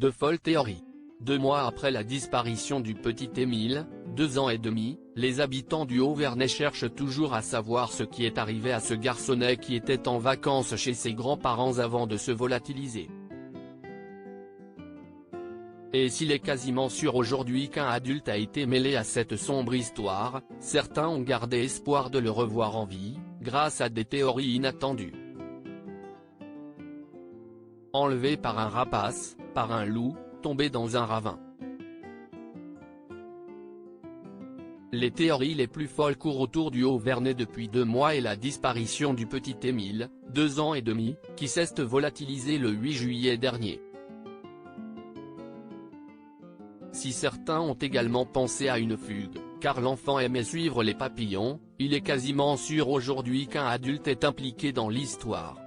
De folles théories. 2 mois après la disparition du petit Émile, 2 ans et demi, les habitants du Haut-Vernay cherchent toujours à savoir ce qui est arrivé à ce garçonnet qui était en vacances chez ses grands-parents avant de se volatiliser. Et s'il est quasiment sûr aujourd'hui qu'un adulte a été mêlé à cette sombre histoire, certains ont gardé espoir de le revoir en vie, grâce à des théories inattendues. Enlevé par un rapace, par un loup, tombé dans un ravin. Les théories les plus folles courent autour du Haut-Vernay depuis 2 mois et la disparition du petit Émile, 2 ans et demi, qui s'est volatilisé le 8 juillet dernier. Si certains ont également pensé à une fugue, car l'enfant aimait suivre les papillons, il est quasiment sûr aujourd'hui qu'un adulte est impliqué dans l'histoire.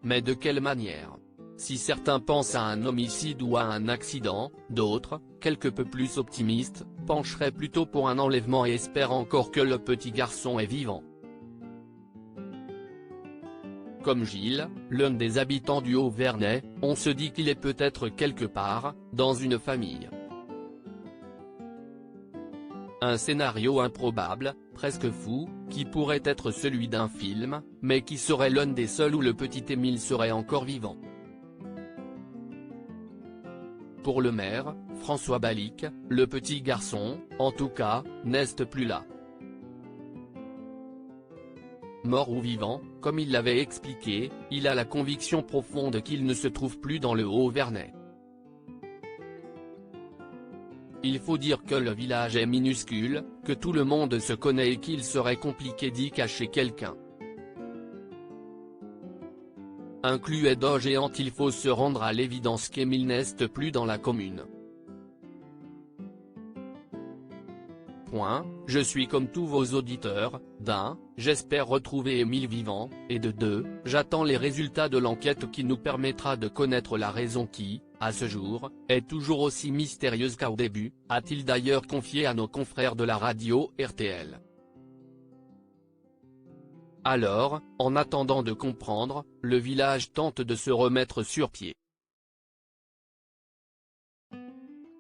Mais de quelle manière? Si certains pensent à un homicide ou à un accident, d'autres, quelque peu plus optimistes, pencheraient plutôt pour un enlèvement et espèrent encore que le petit garçon est vivant. Comme Gilles, l'un des habitants du Haut-Vernay, on se dit qu'il est peut-être quelque part, dans une famille. Un scénario improbable, presque fou, qui pourrait être celui d'un film, mais qui serait l'un des seuls où le petit Émile serait encore vivant. Pour le maire, François Balic, le petit garçon, en tout cas, n'est plus là. Mort ou vivant, comme il l'avait expliqué, il a la conviction profonde qu'il ne se trouve plus dans le Haut-Vernay. Il faut dire que le village est minuscule, que tout le monde se connaît et qu'il serait compliqué d'y cacher quelqu'un. Inclus Edo géante, il faut se rendre à l'évidence qu'Émile n'est plus dans la commune. Je suis comme tous vos auditeurs, d'1, j'espère retrouver Émile vivant, et de 2, j'attends les résultats de l'enquête qui nous permettra de connaître la raison qui, à ce jour, est toujours aussi mystérieuse qu'au début, a-t-il d'ailleurs confié à nos confrères de la radio RTL. Alors, en attendant de comprendre, le village tente de se remettre sur pied.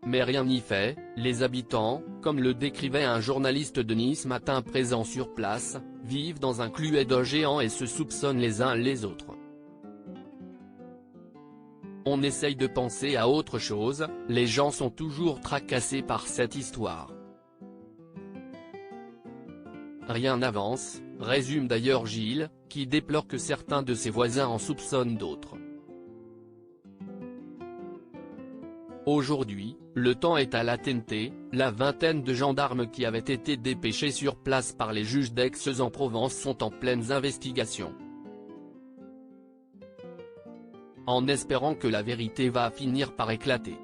Mais rien n'y fait, les habitants, comme le décrivait un journaliste de Nice Matin présent sur place, vivent dans un Cluedo géant et se soupçonnent les uns les autres. On essaye de penser à autre chose, les gens sont toujours tracassés par cette histoire. Rien n'avance, résume d'ailleurs Gilles, qui déplore que certains de ses voisins en soupçonnent d'autres. Aujourd'hui, le temps est à la TNT, la vingtaine de gendarmes qui avaient été dépêchés sur place par les juges d'Aix-en-Provence sont en pleines investigations. En espérant que la vérité va finir par éclater.